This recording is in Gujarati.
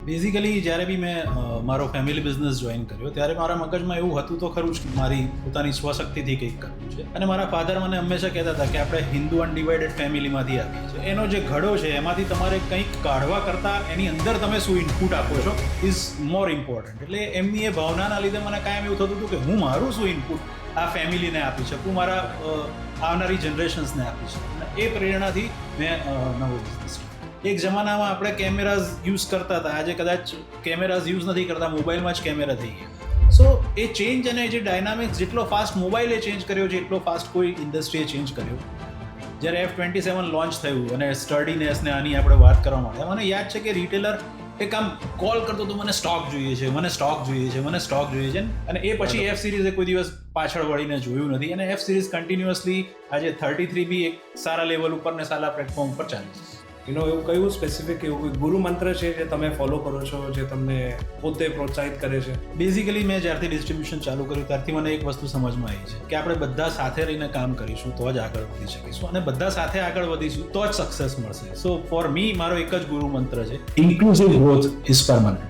બેઝિકલી જ્યારે બી મેં મારો ફેમિલી બિઝનેસ જોઈન કર્યો ત્યારે મારા મગજમાં એવું હતું તો ખરું જ કે મારી પોતાની સ્વશક્તિથી કંઈક કરવું છે. અને મારા ફાધર મને હંમેશા કહેતા હતા કે આપણે હિન્દુ અનડિવાઇડેડ ફેમિલીમાંથી આવીએ છીએ. એનો જે ઘડો છે એમાંથી તમારે કંઈક કાઢવા કરતાં એની અંદર તમે શું ઇનપુટ આપો છો ઇઝ મોર ઇમ્પોર્ટન્ટ. એટલે એમની એ ભાવનાના લીધે મને કાયમ એવું થતું હતું કે હું મારું શું ઇનપુટ આ ફેમિલીને આપી શકું, મારા આવનારી જનરેશન્સને આપી શકું. એ પ્રેરણાથી મેં નવો બિઝનેસ કર્યો. એક જમાનામાં આપણે કેમેરાઝ યુઝ કરતા હતા, આજે કદાચ કેમેરાઝ યુઝ નથી કરતા, મોબાઈલમાં જ કેમેરા થઈ ગયા. સો એ ચેન્જ અને જે ડાયનામિક્સ જેટલો ફાસ્ટ મોબાઈલે ચેન્જ કર્યો છે એટલો ફાસ્ટ કોઈ ઇન્ડસ્ટ્રીએ ચેન્જ કર્યો. જ્યારે F-27 લોન્ચ થયું અને સ્ટર્ડીનેસને આની આપણે વાત કરવા માંડ્યા, મને યાદ છે કે રિટેલર એક આમ કોલ કરતો તો મને સ્ટોક જોઈએ છે, મને સ્ટોક જોઈએ છે, મને સ્ટોક જોઈએ છે. અને એ પછી F સિરીઝે કોઈ દિવસ પાછળ વળીને જોયું નથી. અને F સિરીઝ કન્ટિન્યુઅસલી આજે 33 બી એક સારા લેવલ ઉપર ને સારા પ્લેટફોર્મ પર ચાલે છે. એવું કયું સ્પેસિફિક એવું કોઈ ગુરુ મંત્ર છે જે તમે ફોલો કરો છો, જે તમને પોતે પ્રોત્સાહિત કરે છે? બેઝિકલી મેં જ્યારથી ડિસ્ટ્રીબ્યુશન ચાલુ કર્યું ત્યારથી મને એક વસ્તુ સમજમાં આવી છે કે આપણે બધા સાથે રહીને કામ કરીશું તો જ આગળ વધી શકીશું, અને બધા સાથે આગળ વધીશું તો જ સક્સેસ મળશે. સો ફોર મી મારો એક જ ગુરુ મંત્ર છે, ઇન્ક્લુઝિવ ગ્રોથ ઇઝ પરમનન્ટ.